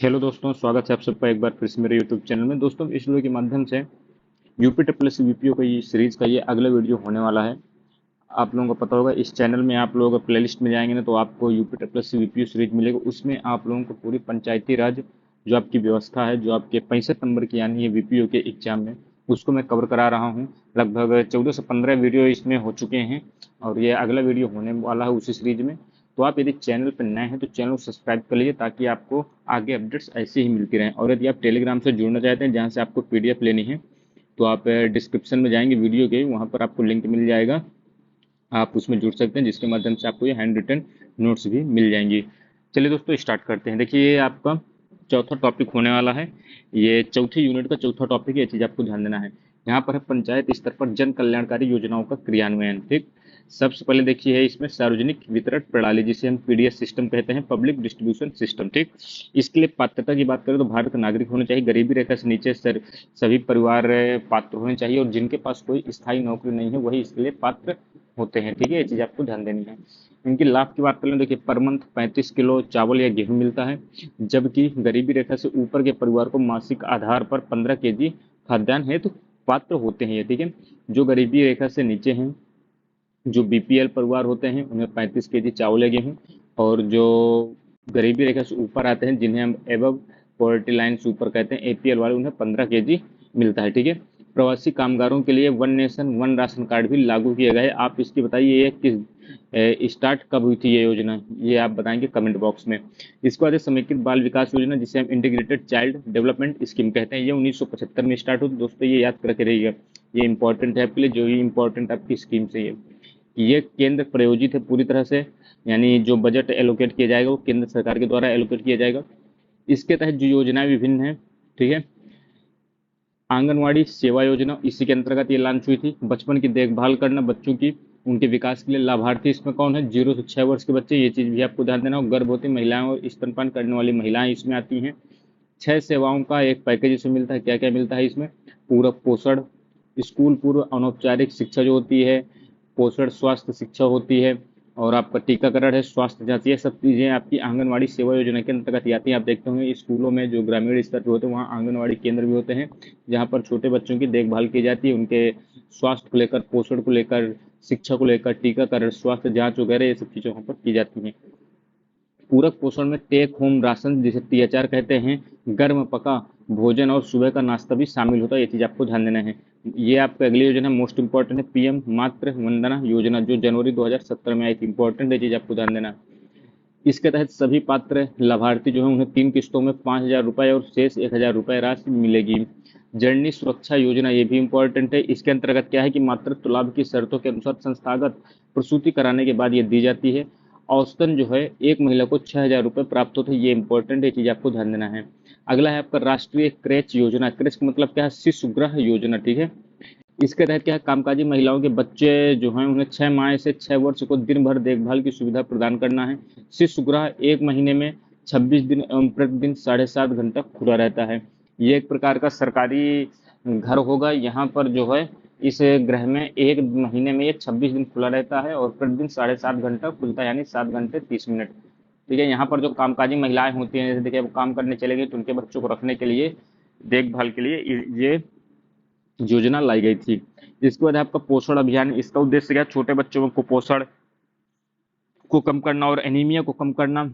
Hello दोस्तों, स्वागत है आप सबका एक बार फिर से मेरे यूट्यूब चैनल में। दोस्तों, इस वीडियो के माध्यम से यूपी ट्रिपल वीपीओ का ये सीरीज का ये अगला वीडियो होने वाला है। आप लोगों को पता होगा, इस चैनल में आप लोग प्लेलिस्ट में जाएंगे ना तो आपको यूपी ट्रिपल वीपीओ सीरीज मिलेगा। उसमें आप लोगों को पूरी पंचायती राज जो आपकी व्यवस्था है, जो आपके 65 नंबर की यानी ये वीपीओ के एग्जाम में, उसको मैं कवर करा रहा हूँ। लगभग 14 से 15 वीडियो इसमें हो चुके हैं और ये अगला वीडियो होने वाला है उसी सीरीज में। तो आप यदि चैनल पर नए हैं तो चैनल को सब्सक्राइब कर लीजिए ताकि आपको आगे अपडेट्स ऐसे ही मिलती रहें। और यदि आप टेलीग्राम से जुड़ना चाहते हैं जहाँ से आपको पीडीएफ लेनी है तो आप डिस्क्रिप्शन में जाएंगे वीडियो के, वहाँ पर आपको लिंक मिल जाएगा, आप उसमें जुड़ सकते हैं जिसके माध्यम से आपको ये हैंड रिटन नोट्स भी मिल जाएंगी। चलिए दोस्तों, स्टार्ट करते हैं। देखिए, ये आपका चौथा टॉपिक होने वाला है। ये चौथी यूनिट का चौथा टॉपिक है, ये चीज़ आपको ध्यान देना है। यहाँ पर है पंचायत स्तर पर जन कल्याणकारी योजनाओं का क्रियान्वयन। ठीक, सबसे पहले देखिए है इसमें सार्वजनिक वितरण प्रणाली, जिसे हम पीडीएस सिस्टम कहते हैं, पब्लिक डिस्ट्रीब्यूशन सिस्टम। ठीक, इसके लिए पात्रता की बात करें तो भारत का नागरिक होना चाहिए, गरीबी रेखा से नीचे सभी परिवार पात्र होने चाहिए और जिनके पास कोई स्थायी नौकरी नहीं है वही इसके लिए पात्र होते हैं। ठीक है, ये चीज़ आपको ध्यान देनी है। इनके लाभ की बात करें, देखिए पर मंथ 35 किलो चावल या गेहूं मिलता है, जबकि गरीबी रेखा से ऊपर के परिवार को मासिक आधार पर 15 केजी खाद्यान्न है तो पात्र होते हैं ये। ठीक है, जो गरीबी रेखा से नीचे हैं, जो बीपीएल परिवार होते हैं, उन्हें 35 केजी चावल या गेहूं, और जो गरीबी रेखा से ऊपर आते हैं, जिन्हें हम एबव पॉवर्टी लाइन से ऊपर कहते हैं, एपीएल वाले, उन्हें 15 केजी मिलता है। ठीक है, प्रवासी कामगारों के लिए one nation one ration card भी लागू किया गया है। आप इसकी बताइए ये किस स्टार्ट कब हुई थी ये योजना, ये आप बताएंगे कमेंट बॉक्स में। इसके बाद समेकित बाल विकास योजना, जिसे हम इंटीग्रेटेड चाइल्ड डेवलपमेंट स्कीम कहते हैं, ये 1975 में स्टार्ट हुई। दोस्तों, ये याद करके रहिएगा, ये इंपॉर्टेंट है आपके लिए, जो ही इंपॉर्टेंट आपकी स्कीम से ये केंद्र प्रायोजित है पूरी तरह से, यानी जो बजट एलोकेट किया जाएगा वो केंद्र सरकार के द्वारा एलोकेट किया जाएगा। इसके तहत जो योजनाएं विभिन्न हैं, ठीक है। आंगनवाड़ी सेवा योजना, इसी के अंतर्गत ये लॉन्च हुई थी। बचपन की देखभाल करना, बच्चों की उनके विकास के लिए लाभार्थी इसमें कौन है, 0 से 6 वर्ष के बच्चे, ये चीज़ भी आपको ध्यान देना हो। गर्भवती महिलाएं और स्तनपान करने वाली महिलाएं इसमें आती हैं। 6 सेवाओं का एक पैकेज इसमें मिलता है। क्या क्या मिलता है इसमें, पूरक पोषण, स्कूल पूर्व अनौपचारिक शिक्षा जो होती है, पोषण स्वास्थ्य शिक्षा होती है, और आपका टीकाकरण है, स्वास्थ्य जांच, ये सब चीज़ें आपकी आंगनवाड़ी सेवा योजना के अंतर्गत आती हैं। आप देखते होंगे स्कूलों में जो ग्रामीण स्तर पर होते हैं वहाँ आंगनवाड़ी केंद्र भी होते हैं, जहाँ पर छोटे बच्चों की देखभाल की जाती है, उनके स्वास्थ्य को लेकर, पोषण को लेकर, शिक्षा को लेकर, टीकाकरण, स्वास्थ्य जांच वगैरह ये सब चीज़ें वहाँ पर की जाती हैं। पूरक पोषण में टेक होम राशन, जिसे टीएचआर कहते हैं, गर्म पका भोजन और सुबह का नाश्ता भी शामिल होता है। ये चीज़ आपको ध्यान देना है। ये आपका अगली योजना मोस्ट इंपॉर्टेंट है, पीएम मातृ वंदना योजना, जो जनवरी 2017 में आई थी। इंपॉर्टेंट है, चीज़ आपको ध्यान देना। इसके तहत सभी पात्र लाभार्थी जो है उन्हें 3 किस्तों में 5,000 रुपये और शेष 1,000 रुपये राशि मिलेगी। जननी सुरक्षा योजना, ये भी इंपॉर्टेंट है। इसके अंतर्गत क्या है कि मातृत्व लाभ की शर्तों के अनुसार संस्थागत प्रसूति कराने के बाद ये दी जाती है। औसतन जो है एक महिला को 6,000 रुपये प्राप्त होते हैं। ये इंपॉर्टेंट है, चीज़ आपको ध्यान देना है। अगला है आपका राष्ट्रीय क्रेच योजना। क्रेच का मतलब क्या है, शिशु गृह योजना। ठीक है, इसके तहत क्या है, कामकाजी महिलाओं के बच्चे जो हैं उन्हें 6 माह से 6 वर्ष को दिन भर देखभाल की सुविधा प्रदान करना है। शिशु गृह 1 महीने में 26 दिन एवं प्रतिदिन 7.5 घंटा खुला रहता है। ये एक प्रकार का सरकारी घर होगा। यहाँ पर जो है इस गृह में 1 महीने में ये 26 दिन खुला रहता है और प्रतिदिन 7.5 घंटा खुलता है, यानी 7 घंटे 30 मिनट। ठीक है, यहाँ पर जो कामकाजी महिलाएं होती हैं, जैसे देखिए वो काम करने चले गए तो उनके बच्चों को रखने के लिए, देखभाल के लिए ये योजना लाई गई थी। इसके बाद आपका पोषण अभियान, इसका उद्देश्य क्या, छोटे बच्चों में कुपोषण को कम करना और एनीमिया को कम करना।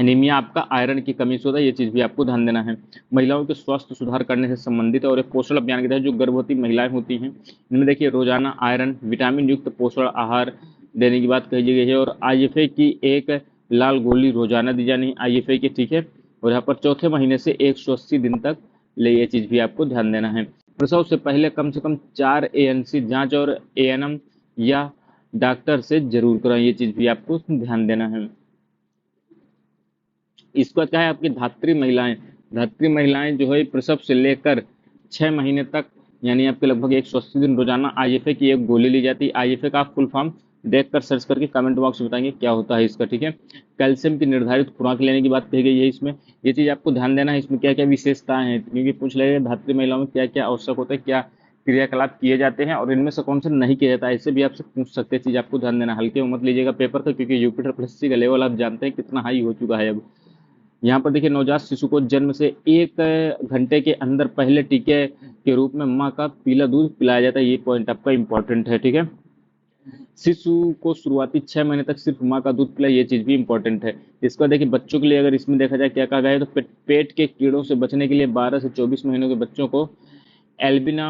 एनीमिया आपका आयरन की कमी से होता है, ये चीज भी आपको ध्यान देना है। महिलाओं के स्वास्थ्य सुधार करने से संबंधित है। और एक पोषण अभियान के तहत जो गर्भवती महिलाएं होती हैं, इनमें देखिए रोजाना आयरन विटामिन युक्त पोषण आहार देने की बात कही गई है। और आईएफए की एक लाल गोली रोजाना दी जानी है, आईएफए की। ठीक है, और यहाँ पर चौथे महीने से 180 दिन तक ले, ये चीज भी आपको ध्यान देना है। प्रसव से पहले कम से कम 4 एएनसी जांच और एएनएम या डॉक्टर से जरूर कराएं, ये चीज भी आपको ध्यान देना है। इसका क्या है, आपकी धात्री महिलाएं जो है प्रसव से लेकर 6 महीने तक, यानी आपके लगभग 180 दिन रोजाना आईएफए की एक गोली ली जाती है। आईएफए का आप फुल फॉर्म देखकर सर्च करके कमेंट बॉक्स में बताएंगे क्या होता है इसका। ठीक है, कैल्शियम की निर्धारित खुराक लेने की बात कही गई है इसमें, ये चीज आपको ध्यान देना है। इसमें क्या क्या विशेषताएं हैं, क्योंकि पूछ लेगा धात्री महिलाओं में क्या क्या आवश्यक होता है, क्या क्रियाकलाप किए जाते हैं और इनमें से कौन से नहीं किया जाता है, इससे भी आपसे पूछ सकते हैं। चीज आपको ध्यान देना, हल्के में मत लीजिएगा पेपर का, क्योंकि यूपी ट्रिपल एससी का लेवल आप जानते हैं कितना हाई हो चुका है अब। यहाँ पर देखिए नवजात शिशु को जन्म से 1 घंटे के अंदर पहले टीके के रूप में माँ का पीला दूध पिलाया जाता है। ये पॉइंट आपका इंपॉर्टेंट है, ठीक है। शिशु को शुरुआती 6 महीने तक सिर्फ माँ का दूध पिलाए, ये चीज भी इंपॉर्टेंट है। इसका देखिए बच्चों के लिए अगर इसमें देखा जाए क्या कहा गया है, तो पेट के कीड़ों से बचने के लिए 12 से 24 महीनों के बच्चों को एल्बिना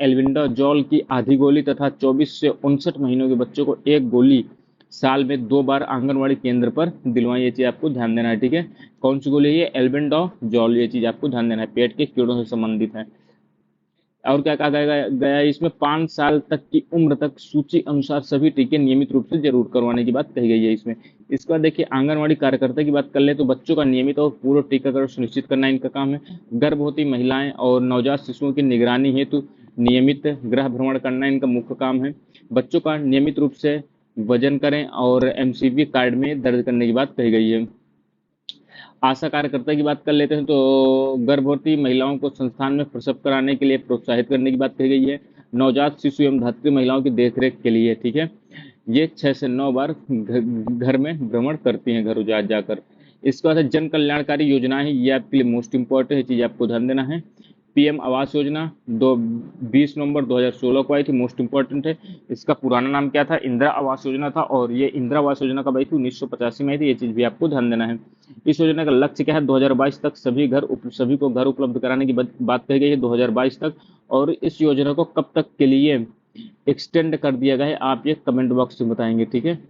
एल्बिंडाजोल की आधी गोली तथा 24 से 59 महीनों के बच्चों को 1 गोली साल में 2 बार आंगनवाड़ी केंद्र पर दिलवाएं। ये चीज आपको ध्यान देना है, ठीक है। कौन सी गोली है ये? एल्बिंडाजोल। ये चीज आपको ध्यान देना है, पेट के कीड़ों से संबंधित है। और क्या कहा गया है इसमें? 5 साल तक की उम्र तक सूची अनुसार सभी टीके नियमित रूप से जरूर करवाने की बात कही गई है इसमें। इसका देखिए आंगनवाड़ी कार्यकर्ता की बात कर ले तो बच्चों का नियमित और पूर्ण टीकाकरण सुनिश्चित करना इनका काम है। गर्भवती महिलाएं और नवजात शिशुओं की निगरानी हेतु नियमित गृह भ्रमण करना इनका मुख्य काम है। बच्चों का नियमित रूप से वजन करें और एमसीवी कार्ड में दर्ज करने की बात कही गई है। आशा कार्यकर्ता की बात कर लेते हैं तो गर्भवती महिलाओं को संस्थान में प्रसव कराने के लिए प्रोत्साहित करने की बात कही गई है। नवजात शिशु एवं धात्री महिलाओं की देखरेख के लिए, ठीक है, ये 6 से 9 बार घर में भ्रमण करती हैं, घर जा जाकर। इसके बाद जन कल्याणकारी योजनाएं हैं, ये आपके लिए मोस्ट इंपॉर्टेंट है, चीज आपको ध्यान देना है। पीएम आवास योजना 20 नवंबर 2016 को आई थी, मोस्ट इंपॉर्टेंट है। इसका पुराना नाम क्या था? इंदिरा आवास योजना था, और ये इंदिरा आवास योजना कब आई थी? 1985 में आई थी। ये चीज भी आपको ध्यान देना है। इस योजना का लक्ष्य क्या है? 2022 तक सभी को घर उपलब्ध कराने की बात कही गई है, 2022 तक। और इस योजना को कब तक के लिए एक्सटेंड कर दिया गया है, आप ये कमेंट बॉक्स में बताएंगे, ठीक है।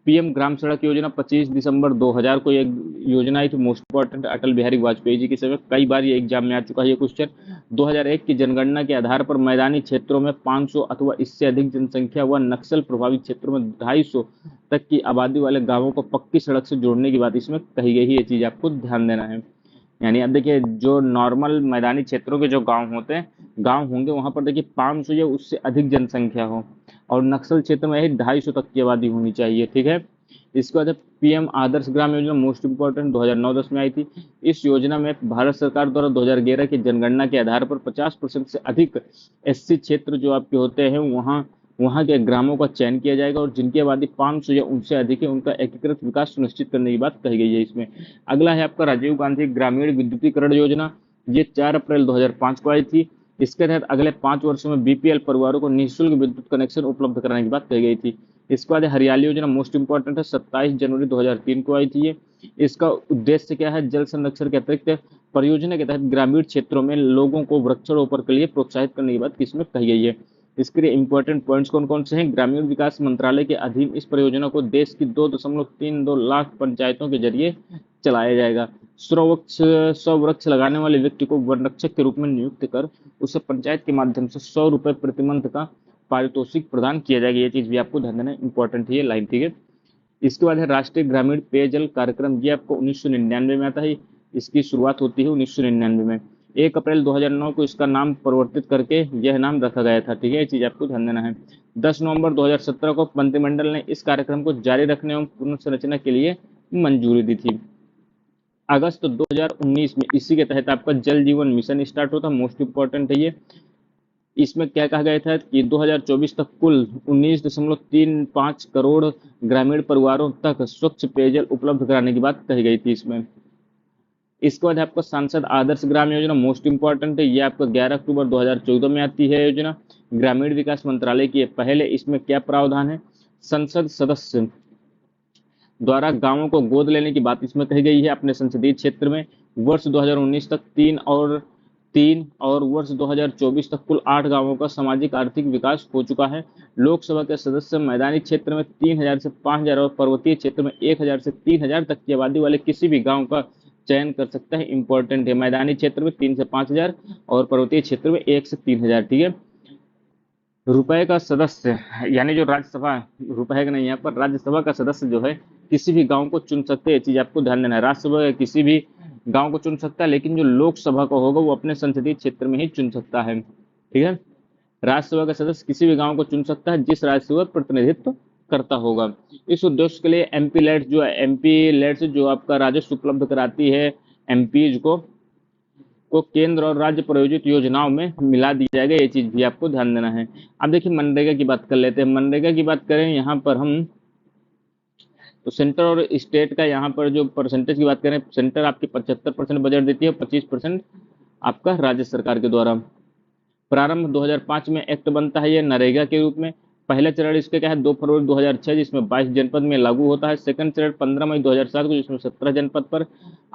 पीएम ग्राम सड़क योजना 25 दिसंबर 2000 को एक योजना आई थी, मोस्ट इंपॉर्टेंट, अटल बिहारी वाजपेयी जी के समय। कई बार ये एग्जाम में आ चुका है ये क्वेश्चन। 2001 की जनगणना के आधार पर मैदानी क्षेत्रों में 500 अथवा इससे अधिक जनसंख्या व नक्सल प्रभावित क्षेत्रों में 250 तक की आबादी वाले गांवों को पक्की सड़क से जोड़ने की बात इसमें कही गई है। ये चीज आपको ध्यान देना है। यानी अब देखिए जो नॉर्मल मैदानी क्षेत्रों के जो गांव होंगे वहां पर देखिए 500 या उससे अधिक जनसंख्या हो, और नक्सल क्षेत्र में यही 250 तक की आबादी होनी चाहिए, ठीक है। इसके बाद PM Adarsh Gram Yojana, most important, 2009-10 में आई थी। इस योजना में भारत सरकार द्वारा 2011 की जनगणना के आधार पर 50% से अधिक एससी क्षेत्र जो आपके होते हैं वहां के ग्रामों का चयन किया जाएगा, और जिनकी आबादी 500 या उनसे अधिक है उनका एकीकृत विकास सुनिश्चित करने की बात कही गई है इसमें। अगला है आपका राजीव गांधी ग्रामीण विद्युतीकरण योजना, ये 4 अप्रैल 2005 को आई थी। इसके तहत अगले 5 वर्षों में बीपीएल परिवारों को निःशुल्क विद्युत कनेक्शन उपलब्ध कराने की बात कही गई थी। इसके बाद हरियाली योजना, मोस्ट इंपॉर्टेंट है, 27 जनवरी 2003 को आई थी ये। इसका उद्देश्य क्या है? जल संरक्षण के अतिरिक्त परियोजना के तहत ग्रामीण क्षेत्रों में लोगों को वृक्षारोपण के लिए प्रोत्साहित करने की बात इसमें कही गई है। इसके लिए इंपॉर्टेंट पॉइंट्स कौन कौन से हैं? ग्रामीण विकास मंत्रालय के अधीन इस परियोजना को देश की 2.32 लाख पंचायतों के जरिए चलाया जाएगा। 100 वृक्ष लगाने वाले व्यक्ति को वन रक्षक के रूप में नियुक्त कर उसे पंचायत के माध्यम से 100 रुपए प्रति मंथ का पारितोषिक प्रदान किया जाएगा। ये चीज भी आपको ध्यान देना है, इंपॉर्टेंट है ये लाइन, ठीक है। इसके बाद है राष्ट्रीय ग्रामीण पेयजल कार्यक्रम, ये आपको 1999 में आता है। इसकी शुरुआत होती है 1999 में। 1 अप्रैल 2009 को इसका नाम परिवर्तित करके यह नाम रखा गया था, ठीक है। ये चीज आपको ध्यान देना है। 10 नवंबर 2017 को मंत्रिमंडल ने इस कार्यक्रम को जारी रखने एवं पुनर्संरचना के लिए मंजूरी दी थी। अगस्त 2019 में इसी के तहत आपका जल जीवन मिशन स्टार्ट होता, मोस्ट इंपॉर्टेंट है ये। इसमें क्या कहा गया था कि 2024 तक कुल 19.35 करोड़ ग्रामीण परिवारों तक स्वच्छ पेयजल उपलब्ध कराने की बात कही गई थी इसमें। इसके बाद आपका सांसद आदर्श ग्राम योजना, मोस्ट इंपॉर्टेंट है, ये आपका 11 अक्टूबर 2014 में आती है योजना, ग्रामीण विकास मंत्रालय की है। पहले इसमें क्या प्रावधान है? संसद सदस्य द्वारा गांवों को गोद लेने की बात इसमें कही गई है अपने संसदीय क्षेत्र में। वर्ष 2019 तक 3 और वर्ष 2024 तक कुल 8 गांवों का सामाजिक आर्थिक विकास हो चुका है। लोकसभा के सदस्य मैदानी क्षेत्र में 3000 से 5000 और पर्वतीय क्षेत्र में 1000 से 3000 तक की आबादी वाले किसी भी गांव का चयन कर सकता है। इंपॉर्टेंट है, मैदानी क्षेत्र में 3 से 5000 और पर्वतीय क्षेत्र में 1 से 3000, ठीक है। रुपए का सदस्य यानी जो राज्यसभा, रुपए का नहीं, यहाँ पर राज्यसभा का सदस्य जो है किसी भी गांव को चुन सकते हैं, ये चीज आपको ध्यान देना है। राज्यसभा किसी भी गांव को चुन सकता है, लेकिन जो लोकसभा का होगा वो अपने संसदीय क्षेत्र में ही चुन सकता है, ठीक है। राज्यसभा का सदस्य किसी भी गांव को चुन सकता है जिस राज्य से वह प्रतिनिधित्व करता होगा। इस उद्देश्य के लिए एमपी लेट्स जो आपका राजस्व उपलब्ध कराती है एमपीज को केंद्र और राज्य प्रायोजित योजनाओं में मिला दिया जाएगा। ये चीज भी आपको ध्यान देना है। अब देखिए मनरेगा की बात कर लेते हैं। मनरेगा की बात करें यहाँ पर हम तो सेंटर और स्टेट का यहाँ पर जो परसेंटेज की बात करें, सेंटर आपकी 75% बजट देती है, 25% आपका राज्य सरकार के द्वारा। प्रारंभ 2005 में एक्ट बनता है ये नरेगा के रूप में। पहला चरण इसके क्या है 2 फरवरी 2006 जिसमें 22 जनपद में लागू होता है। सेकंड चरण 15 मई 2007 को जिसमें 17 जनपद पर।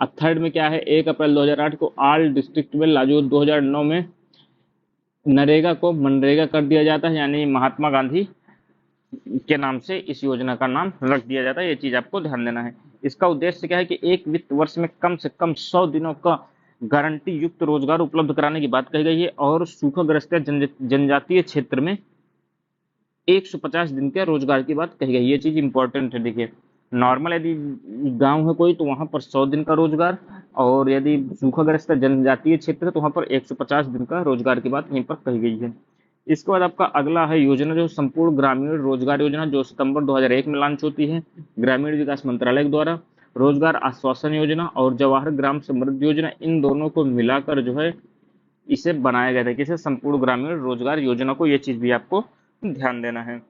और थर्ड में क्या है 1 अप्रैल 2008 को ऑल डिस्ट्रिक्ट में लागू। 2009 में नरेगा को मनरेगा कर दिया जाता है, यानी महात्मा गांधी के नाम से इस योजना का नाम रख दिया जाता है। ये चीज आपको ध्यान देना है। इसका उद्देश्य क्या है कि एक वित्त वर्ष में कम से कम 100 दिनों का गारंटी युक्त रोजगार उपलब्ध कराने की बात कही गई है और सूखाग्रस्त जनजातीय क्षेत्र में 150 दिन के रोजगार की बात कही गई। ये चीज इंपॉर्टेंट है। देखिए, नॉर्मल यदि गांव है कोई तो वहां पर 100 दिन का रोजगार, और यदि सूखाग्रस्त जनजातीय क्षेत्र है तो वहां पर 150 दिन का रोजगार की बात यहीं पर कही गई है। इसके बाद आपका अगला है योजना जो संपूर्ण ग्रामीण रोजगार योजना, जो सितंबर 2001 में लॉन्च होती है ग्रामीण विकास मंत्रालय के द्वारा। रोजगार आश्वासन योजना और जवाहर ग्राम समृद्धि योजना, इन दोनों को मिलाकर जो है इसे बनाया गया था, किसे संपूर्ण ग्रामीण रोजगार योजना को। ये चीज भी आपको ध्यान देना है।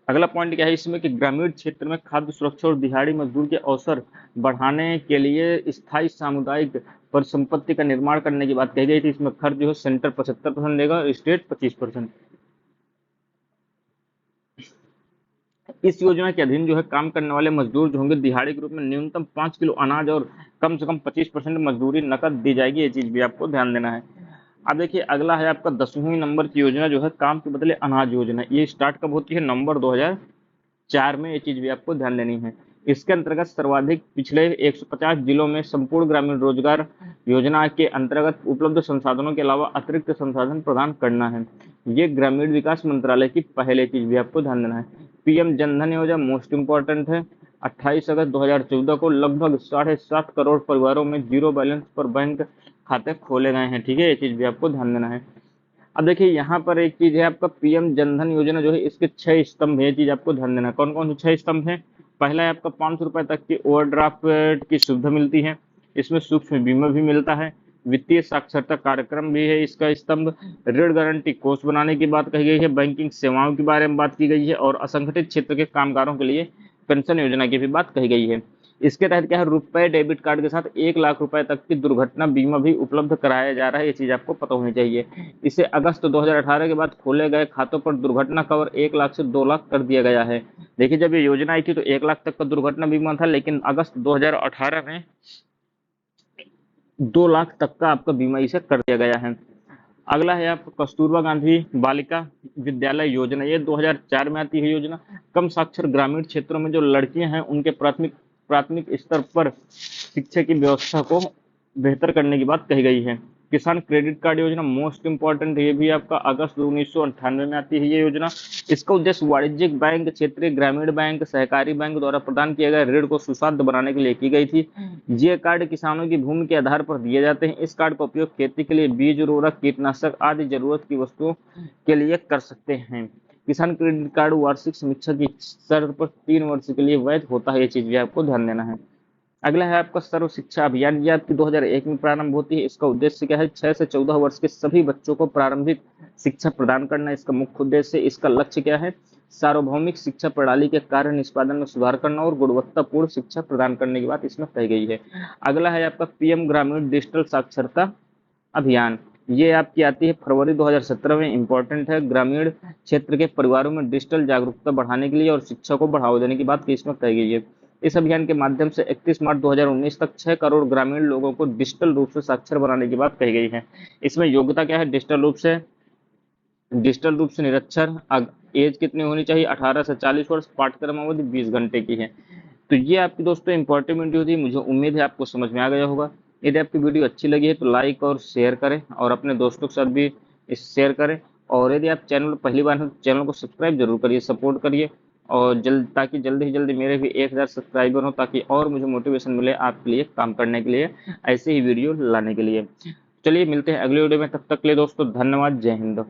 अगला पॉइंट क्या है इसमें कि ग्रामीण क्षेत्र में खाद्य सुरक्षा और दिहाड़ी मजदूर के अवसर बढ़ाने के लिए स्थायी सामुदायिक परिसंपत्ति का निर्माण करने की बात कही गई थी। इसमें खर्च जो है सेंटर 75% देगा और स्टेट 25%। इस योजना के अधीन जो है काम करने वाले मजदूर जो होंगे दिहाड़ी के रूप में न्यूनतम 5 किलो अनाज और कम से कम 25% मजदूरी नकद दी जाएगी। ये चीज भी आपको ध्यान देना है। अब देखिए, अगला है आपका 10वीं नंबर की योजना जो है काम के बदले अनाज योजना। ये स्टार्ट कब होती है? नवंबर 2004 में। ये चीज भी आपको ध्यान देनी है। इसके अंतर्गत सर्वाधिक पिछड़े 150 जिलों में संपूर्ण ग्रामीण रोजगार योजना के अंतर्गत उपलब्ध संसाधनों के अलावा अतिरिक्त संसाधन प्रदान करना है। ये ग्रामीण विकास मंत्रालय की पहले चीज भी आपको ध्यान देना है। पीएम जनधन योजना मोस्ट इंपॉर्टेंट है। 28 अगस्त 2014 को लगभग 7.5 करोड़ परिवारों में जीरो बैलेंस पर बैंक खाते खोले गए हैं। ठीक है, ये चीज भी आपको ध्यान देना है। अब देखिए, यहाँ पर एक चीज है आपका पीएम जनधन योजना जो है इसके 6 स्तंभ है। ये चीज आपको ध्यान देना है। कौन कौन से 6 स्तंभ है? पहला है आपका 500 रुपए तक की ओवरड्राफ्ट की सुविधा मिलती है। इसमें सूक्ष्म बीमा भी मिलता है। वित्तीय साक्षरता कार्यक्रम भी है इसका स्तंभ। ऋण गारंटी कोष बनाने की बात कही गई है। बैंकिंग सेवाओं के बारे में बात की गई है और असंगठित क्षेत्र के कामगारों के लिए पेंशन योजना की भी बात कही गई है। इसके तहत क्या है रुपए डेबिट कार्ड के साथ 1 लाख रुपए तक की दुर्घटना बीमा भी उपलब्ध कराया जा रहा है। ये चीज आपको पता होनी चाहिए। इसे अगस्त 2018 के बाद खोले गए खातों पर दुर्घटना कवर 1 लाख से 2 लाख कर दिया गया है। देखिए, जब ये योजना आई थी तो 1 लाख तक का दुर्घटना बीमा था, लेकिन अगस्त 2018 में 2 लाख तक का आपका बीमा इसे कर दिया गया है। अगला है आपका कस्तूरबा गांधी बालिका विद्यालय योजना। ये 2004 में आती है योजना। कम साक्षर ग्रामीण क्षेत्रों में जो लड़कियां हैं उनके प्राथमिक स्तर पर शिक्षा की व्यवस्था को बेहतर करने की बात कही गई है। किसान क्रेडिट कार्ड योजना मोस्ट इंपॉर्टेंट, ये भी आपका अगस्त 1998 में आती है ये योजना। इसका उद्देश्य वाणिज्यिक बैंक, क्षेत्रीय ग्रामीण बैंक, सहकारी बैंक द्वारा प्रदान किए गए ऋण को सुसाध्य बनाने के लिए की गई थी। ये कार्ड किसानों की भूमि के आधार पर दिए जाते हैं। इस कार्ड का उपयोग खेती के लिए बीज, उर्वरक, कीटनाशक आदि जरूरत की वस्तुओं के लिए कर सकते हैं। किसान क्रेडिट कार्ड वार्षिक समीक्षा की शर्त पर 3 वर्ष के लिए वैध होता है। ये चीज भी आपको ध्यान देना है। अगला है आपका सर्व शिक्षा अभियान। ये आपकी 2001 में प्रारंभ होती है। इसका उद्देश्य क्या है? 6 से 14 वर्ष के सभी बच्चों को प्रारंभिक शिक्षा प्रदान करना इसका मुख्य उद्देश्य है। इसका लक्ष्य क्या है? सार्वभौमिक शिक्षा प्रणाली के कार्य निष्पादन में सुधार करना और गुणवत्तापूर्ण शिक्षा प्रदान करने की बात इसमें कही गई है। अगला है आपका पीएम ग्रामीण डिजिटल साक्षरता अभियान। ये आपकी आती है फरवरी 2017 में। इंपॉर्टेंट है। ग्रामीण क्षेत्र के परिवारों में डिजिटल जागरूकता बढ़ाने के लिए और शिक्षा को बढ़ावा देने की बात इसमें कही गई है। इस अभियान के माध्यम से 31 मार्च 2019 तक 6 करोड़ ग्रामीण लोगों को डिजिटल रूप से साक्षर बनाने की बात कही गई है। इसमें योग्यता क्या है? डिजिटल रूप से निरक्षर। एज कितनी होनी चाहिए? 18 से 40 वर्ष। पाठ्यक्रम अवधि 20 घंटे की है। तो ये आपकी दोस्तों इंपॉर्टेंट वीडियो थी। मुझे उम्मीद है आपको समझ में आ गया होगा। यदि आपकी वीडियो अच्छी लगी है तो लाइक और शेयर करें और अपने दोस्तों के साथ भी इस शेयर करें। और यदि आप चैनल पर पहली बार हैं तो चैनल को सब्सक्राइब जरूर करिए, सपोर्ट करिए, और ताकि जल्दी से जल्दी मेरे भी 1000 सब्सक्राइबर हो, ताकि और मुझे मोटिवेशन मिले आपके लिए काम करने के लिए, ऐसे ही वीडियो लाने के लिए। चलिए मिलते हैं अगले वीडियो में। तब तक के लिए दोस्तों धन्यवाद। जय हिंद।